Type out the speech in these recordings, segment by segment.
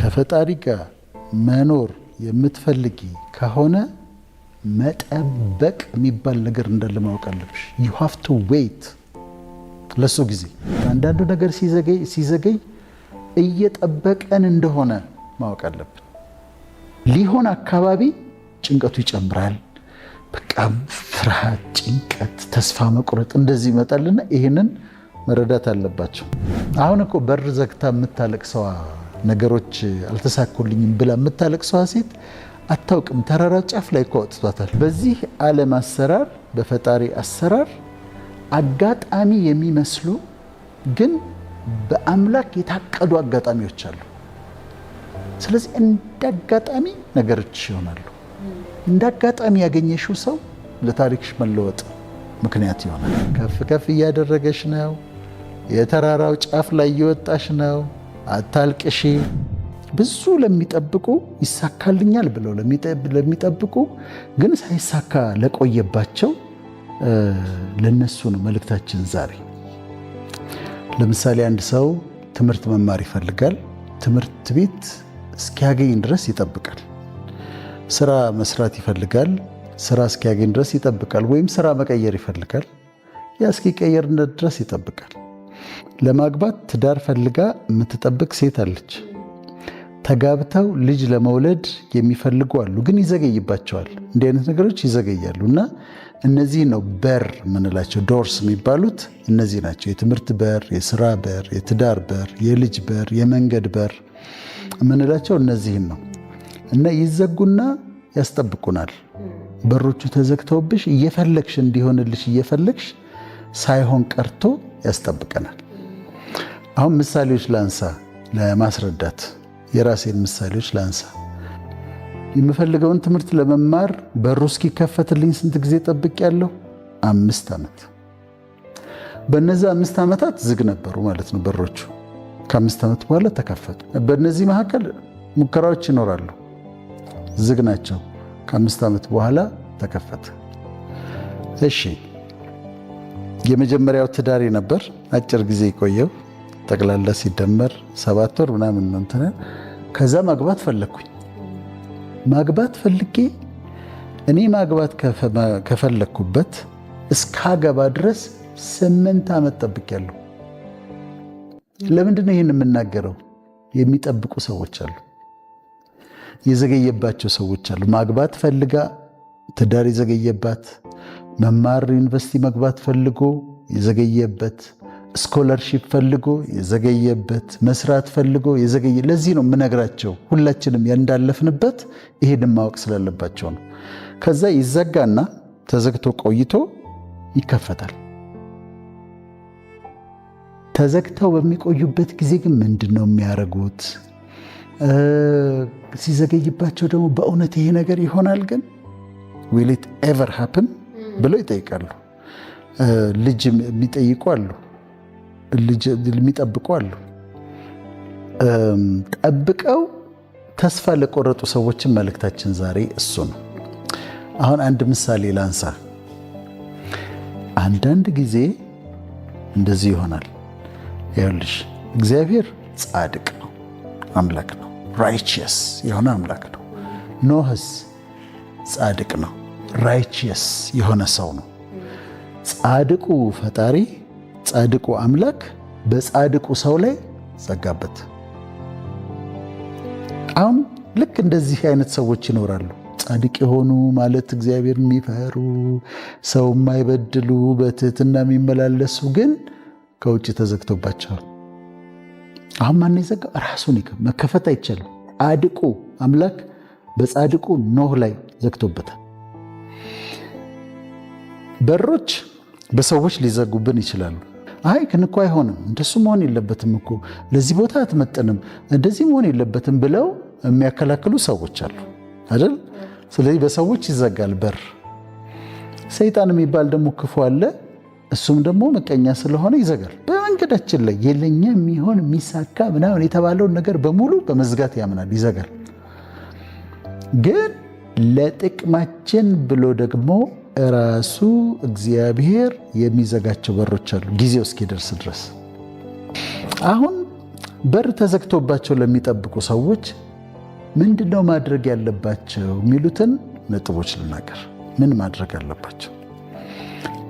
ከፈጣሪ ጋር መኖር የምትፈልጊ ከሆነ መጠበቅ የሚባል ነገር እንዳለ ማወቅ አለብሽ። you have to wait ለሱ ጊዜ። አንዳንዱ ነገር ሲዘገይ እየጠበቀን እንደሆነ ማወቅ አለብን። ሊሆን አካባቢ ጭንቀቱ ይጨምራል። በቃ ፍርሃት፣ ጭንቀት፣ ተስፋ መቁረጥ እንደዚህ ይመጣልና ይሄንን መረዳት አለባቸው። አሁን እኮ በር ዘግታ የምታለቅሰዋ ነገሮች አልተሳኩልኝም ብላ የምታለቅሰዋ ሴት አታውቅም። ተራራ ጫፍ ላይ እኮ አውጥቷታል። በዚህ ዓለም አሰራር፣ በፈጣሪ አሰራር አጋጣሚ የሚመስሉ ግን በአምላክ የታቀዱ አጋጣሚዎች አሉ። ስለዚህ እንደ አጋጣሚ ነገሮች ይሆናሉ። እንደ አጋጣሚ ያገኘሽው ሰው ለታሪክሽ መለወጥ ምክንያት ይሆናል። ከፍ ከፍ እያደረገሽ ነው። የተራራው ጫፍ ላይ እየወጣሽ ነው። አታልቅሺ። ብዙ ለሚጠብቁ ይሳካልኛል ብለው ለሚጠብቁ ግን ሳይሳካ ለቆየባቸው ለነሱ ነው መልእክታችን ዛሬ። ለምሳሌ አንድ ሰው ትምህርት መማር ይፈልጋል። ትምህርት ቤት እስኪያገኝ ድረስ ይጠብቃል። ስራ መስራት ይፈልጋል። ስራ እስኪያገኝ ድረስ ይጠብቃል። ወይም ስራ መቀየር ይፈልጋል። ያ እስኪቀየር ድረስ ይጠብቃል። ለማግባት ትዳር ፈልጋ የምትጠብቅ ሴት አለች። ተጋብተው ልጅ ለመውለድ የሚፈልጉ አሉ፣ ግን ይዘገይባቸዋል። እንዲህ አይነት ነገሮች ይዘገያሉ እና እነዚህ ነው በር የምንላቸው። ዶርስ የሚባሉት እነዚህ ናቸው። የትምህርት በር፣ የስራ በር፣ የትዳር በር፣ የልጅ በር፣ የመንገድ በር የምንላቸው እነዚህን ነው እና ይዘጉና ያስጠብቁናል። በሮቹ ተዘግተውብሽ እየፈለግሽ እንዲሆንልሽ እየፈለግሽ ሳይሆን ቀርቶ ያስጠብቀናል። አሁን ምሳሌዎች ላንሳ ለማስረዳት፣ የራሴን ምሳሌዎች ላንሳ። የምፈልገውን ትምህርት ለመማር በሩ እስኪከፈትልኝ ስንት ጊዜ ጠብቄያለሁ? 5 ዓመት። በእነዚህ 5 ዓመታት ዝግ ነበሩ ማለት ነው በሮቹ። ከ5 ዓመት በኋላ ተከፈቱ። በእነዚህ መካከል ሙከራዎች ይኖራሉ፣ ዝግ ናቸው። ከ5 ዓመት በኋላ ተከፈተ። እሺ፣ የመጀመሪያው ትዳሬ ነበር። አጭር ጊዜ ቆየው። ጠቅላላ ሲደመር 7 ወር ምናምን ነው እንትን። ከዛ ማግባት ፈለግኩኝ። ማግባት ፈልጌ እኔ ማግባት ከፈለግኩበት እስካገባ ድረስ 8 ዓመት ጠብቄያለሁ። ለምንድን ነው ይህን የምናገረው? የሚጠብቁ ሰዎች አሉ፣ የዘገየባቸው ሰዎች አሉ። ማግባት ፈልጋ ትዳር የዘገየባት፣ መማር ዩኒቨርሲቲ መግባት ፈልጎ የዘገየበት፣ ስኮለርሺፕ ፈልጎ የዘገየበት፣ መስራት ፈልጎ የዘገየ። ለዚህ ነው የምነግራቸው፣ ሁላችንም እንዳለፍንበት ይሄንን ማወቅ ስላለባቸው ነው። ከዛ ይዘጋና ተዘግቶ ቆይቶ ይከፈታል። ተዘግተው በሚቆዩበት ጊዜ ግን ምንድን ነው የሚያደርጉት? ሲዘገይባቸው ደግሞ በእውነት ይሄ ነገር ይሆናል ግን will it ever happen ብለው ይጠይቃሉ። ልጅ የሚጠይቁ አሉ፣ ልጅ የሚጠብቁ አሉ። ጠብቀው ተስፋ ለቆረጡ ሰዎችን መልእክታችን ዛሬ እሱ ነው። አሁን አንድ ምሳሌ ላንሳ። አንዳንድ ጊዜ እንደዚህ ይሆናል። ይኸውልሽ እግዚአብሔር ጻድቅ ነው፣ አምላክ ነው፣ ራይቺየስ የሆነ አምላክ ነው። ኖህስ ጻድቅ ነው፣ ራይቺየስ የሆነ ሰው ነው። ጻድቁ ፈጣሪ፣ ጻድቁ አምላክ በጻድቁ ሰው ላይ ዘጋበት። አሁን ልክ እንደዚህ አይነት ሰዎች ይኖራሉ። ጻድቅ የሆኑ ማለት እግዚአብሔር የሚፈሩ ሰው የማይበድሉ በትህትና የሚመላለሱ ግን ከውጭ ተዘግቶባቸዋል። አሁን ማን የዘጋው? ራሱን መከፈት አይቻልም። ጻድቁ አምላክ በጻድቁ ኖህ ላይ ዘግቶበታል። በሮች በሰዎች ሊዘጉብን ይችላሉ። አይ ግን እኮ አይሆንም፣ እንደሱ መሆን የለበትም እኮ፣ ለዚህ ቦታ አትመጥንም፣ እንደዚህ መሆን የለበትም ብለው የሚያከላክሉ ሰዎች አሉ አይደል? ስለዚህ በሰዎች ይዘጋል በር። ሰይጣን የሚባል ደግሞ ክፉ አለ። እሱም ደግሞ ምቀኛ ስለሆነ ይዘጋል። በመንገዳችን ላይ የለኛ የሚሆን የሚሳካ ምናምን የተባለውን ነገር በሙሉ በመዝጋት ያምናል፣ ይዘጋል። ግን ለጥቅማችን ብሎ ደግሞ ራሱ እግዚአብሔር የሚዘጋቸው በሮች አሉ ጊዜው እስኪደርስ ድረስ። አሁን በር ተዘግቶባቸው ለሚጠብቁ ሰዎች ምንድነው ማድረግ ያለባቸው የሚሉትን ነጥቦች ልናገር። ምን ማድረግ አለባቸው?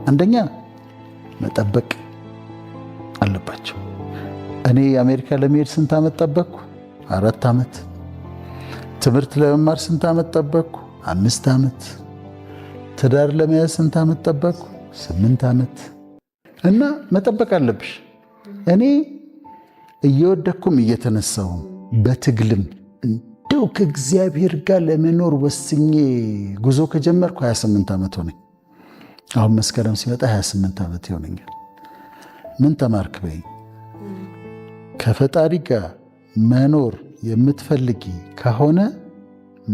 አንደኛ መጠበቅ አለባቸው። እኔ አሜሪካ ለመሄድ ስንት ዓመት ጠበቅኩ? 4 ዓመት። ትምህርት ለመማር ስንት ዓመት ጠበቅኩ? 5 ዓመት። ትዳር ለመያዝ ስንት ዓመት ጠበቅኩ? 8 ዓመት። እና መጠበቅ አለብሽ። እኔ እየወደኩም እየተነሳሁም በትግልም እንደው ከእግዚአብሔር ጋር ለመኖር ወስኜ ጉዞ ከጀመርኩ 28 ዓመት ሆነኝ። አሁን መስከረም ሲመጣ 28 ዓመት ይሆነኛል። ምን ተማርክ በይ? ከፈጣሪ ጋር መኖር የምትፈልጊ ከሆነ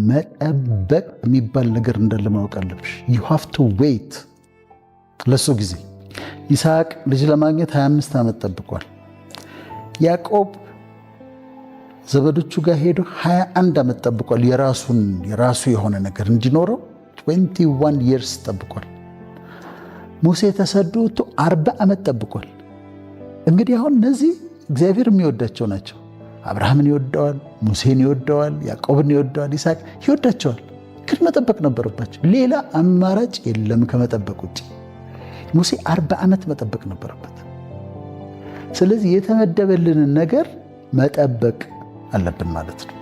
መጠበቅ የሚባል ነገር እንዳለ ማወቅ አለብሽ። you have to wait ለሱ ጊዜ። ይስሐቅ ልጅ ለማግኘት 25 ዓመት ጠብቋል። ያዕቆብ ዘመዶቹ ጋር ሄዶ 21 ዓመት ጠብቋል። የራሱ የሆነ ነገር እንዲኖረው 21 years ጠብቋል። ሙሴ ተሰዶ 40 ዓመት ጠብቋል። እንግዲህ አሁን እነዚህ እግዚአብሔር የሚወዳቸው ናቸው። አብርሃምን ይወደዋል፣ ሙሴን ይወደዋል፣ ያዕቆብን ይወደዋል፣ ይስሐቅ ይወዳቸዋል። ግን መጠበቅ ነበረባቸው። ሌላ አማራጭ የለም ከመጠበቅ ውጭ። ሙሴ 40 ዓመት መጠበቅ ነበረበት። ስለዚህ የተመደበልንን ነገር መጠበቅ አለብን ማለት ነው።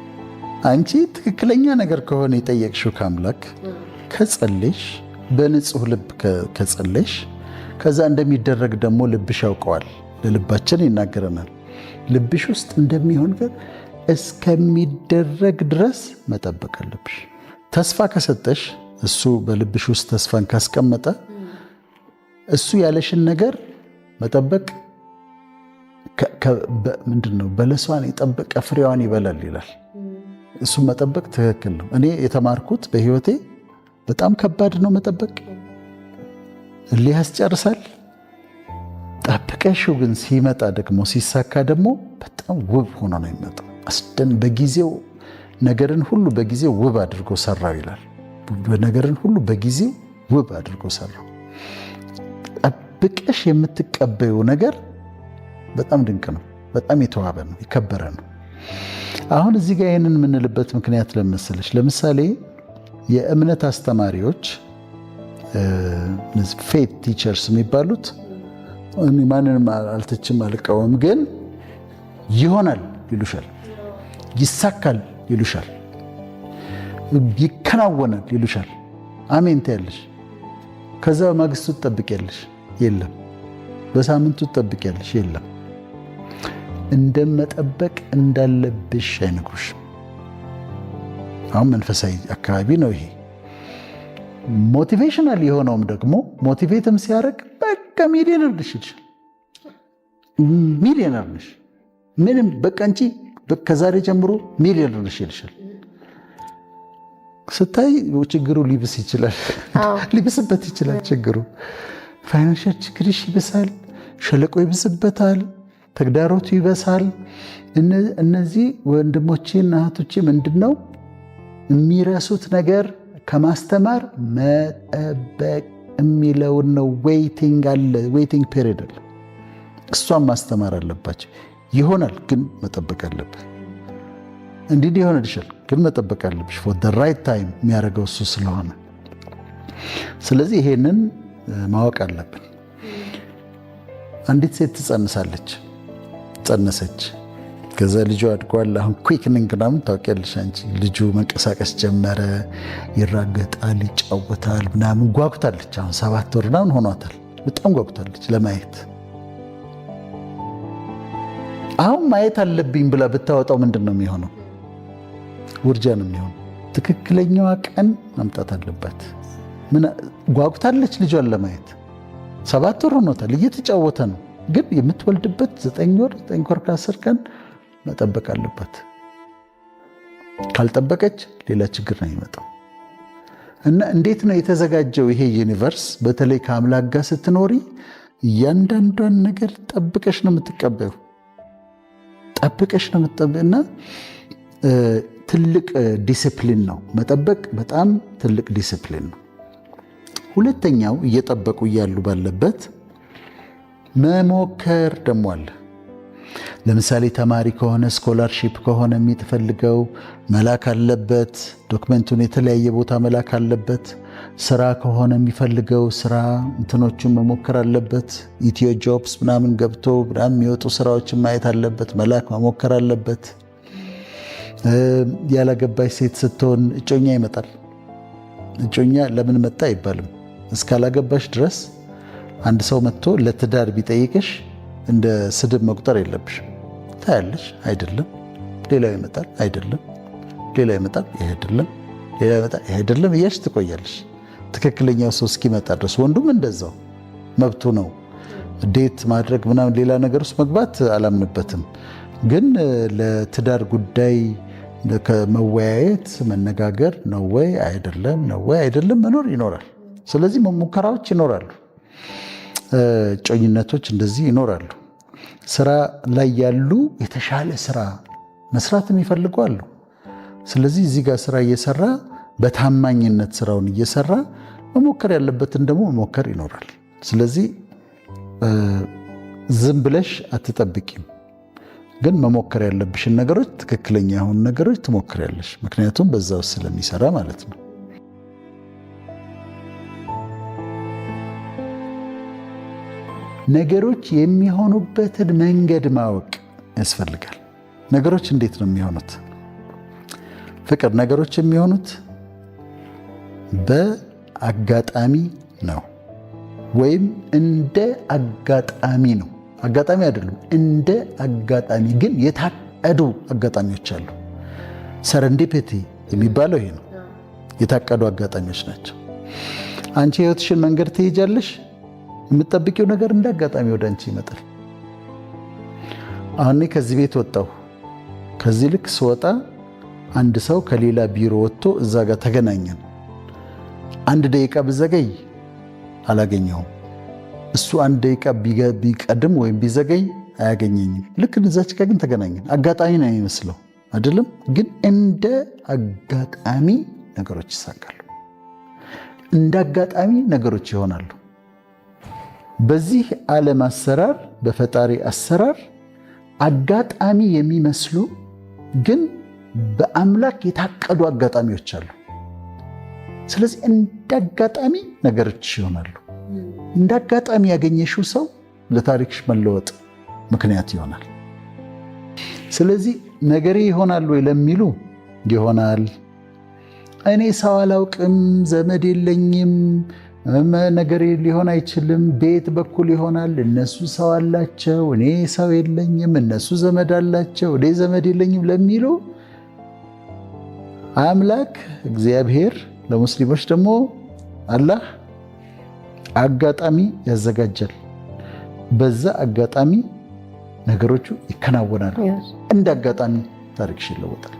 አንቺ ትክክለኛ ነገር ከሆነ የጠየቅሽው ከአምላክ ከጸለይሽ፣ በንጹህ ልብ ከጸለይሽ፣ ከዛ እንደሚደረግ ደግሞ ልብሽ ያውቀዋል። ለልባችን ይናገረናል። ልብሽ ውስጥ እንደሚሆን ግን እስከሚደረግ ድረስ መጠበቅ አለብሽ። ተስፋ ከሰጠሽ፣ እሱ በልብሽ ውስጥ ተስፋን ካስቀመጠ፣ እሱ ያለሽን ነገር መጠበቅ ምንድን ነው? በለሷን የጠበቀ ፍሬዋን ይበላል ይላል። እሱም መጠበቅ ትክክል ነው። እኔ የተማርኩት በሕይወቴ በጣም ከባድ ነው መጠበቅ። እልህ ያስጨርሳል። ጠብቀሽው ግን ሲመጣ ደግሞ ሲሳካ ደግሞ በጣም ውብ ሆኖ ነው የሚመጣው። በጊዜው ነገርን ሁሉ በጊዜው ውብ አድርጎ ሰራው ይላል። ነገርን ሁሉ በጊዜው ውብ አድርጎ ሰራው። ጠብቀሽ የምትቀበዩ ነገር በጣም ድንቅ ነው። በጣም የተዋበ ነው፣ የከበረ ነው። አሁን እዚህ ጋር ይህንን የምንልበት ምክንያት ለመሰለሽ፣ ለምሳሌ የእምነት አስተማሪዎች ፌት ቲቸርስ የሚባሉት ማንንም አልተችም አልቃወም፣ ግን ይሆናል ይሉሻል፣ ይሳካል ይሉሻል፣ ይከናወናል ይሉሻል። አሜን ትያለሽ። ከዛ በማግስቱ ትጠብቂያለሽ፣ የለም። በሳምንቱ ትጠብቂያለሽ፣ የለም። እንደመጠበቅ እንዳለብሽ አይነግሩሽም። አሁን መንፈሳዊ አካባቢ ነው ይሄ። ሞቲቬሽናል የሆነውም ደግሞ ሞቲቬትም ሲያደርግ በቃ ሚሊዮነር ነሽ ይልሻል። ሚሊዮነር ነሽ ምንም በቃ እንጂ ከዛሬ ጀምሮ ሚሊዮነር ነሽ ይልሻል። ስታይ ችግሩ ሊብስ ይችላል፣ ሊብስበት ይችላል። ችግሩ ፋይናንሻል ችግርሽ ይብሳል፣ ሸለቆ ይብስበታል፣ ተግዳሮቱ ይበሳል። እነዚህ ወንድሞቼና እህቶቼ ምንድን ነው የሚረሱት ነገር? ከማስተማር መጠበቅ የሚለውን ነው። ዌይቲንግ አለ፣ ዌይቲንግ ፔሪድ አለ። እሷን ማስተማር አለባቸው። ይሆናል ግን መጠበቅ አለብህ። እንዲህ ይሆንልሻል ግን መጠበቅ አለብሽ። ፎር ዘ ራይት ታይም የሚያደርገው እሱ ስለሆነ፣ ስለዚህ ይሄንን ማወቅ አለብን። አንዲት ሴት ትጸንሳለች፣ ጸነሰች። ከዛ ልጁ አድጓል። አሁን ኩዊክኒንግ ምናምን ታውቂያለሽ አንቺ። ልጁ መንቀሳቀስ ጀመረ፣ ይራገጣል፣ ይጫወታል ምናምን። ጓጉታለች። አሁን 7 ወር ምናምን ሆኗታል። በጣም ጓጉታለች ለማየት። አሁን ማየት አለብኝ ብላ ብታወጣው ምንድን ነው የሚሆነው? ውርጃ ነው የሚሆነው። ትክክለኛዋ ቀን ማምጣት አለባት። ጓጉታለች ልጇን ለማየት። 7 ወር ሆኖታል፣ እየተጫወተ ነው። ግን የምትወልድበት 9 ወር 9 ወር ከ10 ቀን መጠበቅ አለባት። ካልጠበቀች ሌላ ችግር ነው የሚመጣው። እና እንዴት ነው የተዘጋጀው ይሄ ዩኒቨርስ? በተለይ ከአምላክ ጋር ስትኖሪ እያንዳንዷን ነገር ጠብቀሽ ነው የምትቀበዩ፣ ጠብቀሽ ነው የምትጠበዩ። እና ትልቅ ዲሲፕሊን ነው መጠበቅ፣ በጣም ትልቅ ዲሲፕሊን ነው። ሁለተኛው እየጠበቁ እያሉ ባለበት መሞከር ደግሞ አለ። ለምሳሌ ተማሪ ከሆነ ስኮላርሺፕ ከሆነ የሚፈልገው መላክ አለበት። ዶክመንቱን የተለያየ ቦታ መላክ አለበት። ስራ ከሆነ የሚፈልገው ስራ እንትኖቹን መሞከር አለበት። ኢትዮ ጆብስ ምናምን ገብቶ ምናምን የሚወጡ ስራዎችን ማየት አለበት፣ መላክ መሞከር አለበት። ያላገባች ሴት ስትሆን እጮኛ ይመጣል። እጮኛ ለምን መጣ አይባልም። እስካላገባሽ ድረስ አንድ ሰው መጥቶ ለትዳር ቢጠይቅሽ እንደ ስድብ መቁጠር የለብሽም። ታያለሽ፣ አይደለም ሌላው ይመጣል፣ አይደለም ሌላው ይመጣል፣ ይሄ አይደለም ሌላው ይመጣል፣ ይሄ አይደለም እያልሽ ትቆያለሽ ትክክለኛው ሰው እስኪመጣ ድረስ። ወንዱም እንደዛው መብቱ ነው። ዴት ማድረግ ምናምን ሌላ ነገር ውስጥ መግባት አላምንበትም። ግን ለትዳር ጉዳይ ከመወያየት መነጋገር ነው ወይ አይደለም፣ ነው ወይ አይደለም መኖር ይኖራል። ስለዚህ ሙከራዎች ይኖራሉ፣ ጮኝነቶች እንደዚህ ይኖራሉ። ስራ ላይ ያሉ የተሻለ ስራ መስራት የሚፈልጉ አሉ። ስለዚህ እዚህ ጋር ስራ እየሰራ በታማኝነት ስራውን እየሰራ መሞከር ያለበትን ደግሞ መሞከር ይኖራል። ስለዚህ ዝም ብለሽ አትጠብቂም፣ ግን መሞከር ያለብሽን ነገሮች፣ ትክክለኛ የሆኑ ነገሮች ትሞክሪያለሽ። ምክንያቱም በዛ ውስጥ ስለሚሰራ ማለት ነው። ነገሮች የሚሆኑበትን መንገድ ማወቅ ያስፈልጋል። ነገሮች እንዴት ነው የሚሆኑት? ፍቅር፣ ነገሮች የሚሆኑት በአጋጣሚ ነው ወይም እንደ አጋጣሚ ነው። አጋጣሚ አይደሉም፣ እንደ አጋጣሚ ግን የታቀዱ አጋጣሚዎች አሉ። ሰረንዲፒቲ የሚባለው ይሄ ነው። የታቀዱ አጋጣሚዎች ናቸው። አንቺ ህይወትሽን መንገድ ትሄጃለሽ፣ የምትጠብቂው ነገር እንደ አጋጣሚ ወደ አንቺ ይመጣል። አሁን ከዚህ ቤት ወጣሁ። ከዚህ ልክ ስወጣ አንድ ሰው ከሌላ ቢሮ ወጥቶ እዛ ጋር ተገናኘን። አንድ ደቂቃ ብዘገይ አላገኘውም። እሱ አንድ ደቂቃ ቢቀድም ወይም ቢዘገይ አያገኘኝም። ልክ እዛች ጋር ግን ተገናኘን። አጋጣሚ ነው የሚመስለው አይደለም፣ ግን እንደ አጋጣሚ ነገሮች ይሳካሉ። እንደ አጋጣሚ ነገሮች ይሆናሉ። በዚህ ዓለም አሰራር፣ በፈጣሪ አሰራር አጋጣሚ የሚመስሉ ግን በአምላክ የታቀዱ አጋጣሚዎች አሉ። ስለዚህ እንደ አጋጣሚ ነገሮች ይሆናሉ። እንደ አጋጣሚ ያገኘሽው ሰው ለታሪክሽ መለወጥ ምክንያት ይሆናል። ስለዚህ ነገሬ ይሆናል ወይ ለሚሉ ይሆናል። እኔ ሰው አላውቅም፣ ዘመድ የለኝም፣ ነገሬ ሊሆን አይችልም፣ ቤት በኩል ይሆናል፣ እነሱ ሰው አላቸው፣ እኔ ሰው የለኝም፣ እነሱ ዘመድ አላቸው፣ እኔ ዘመድ የለኝም ለሚሉ አምላክ እግዚአብሔር፣ ለሙስሊሞች ደግሞ አላህ አጋጣሚ ያዘጋጃል። በዛ አጋጣሚ ነገሮቹ ይከናወናሉ። እንደ አጋጣሚ ታሪክሽ ይለወጣል።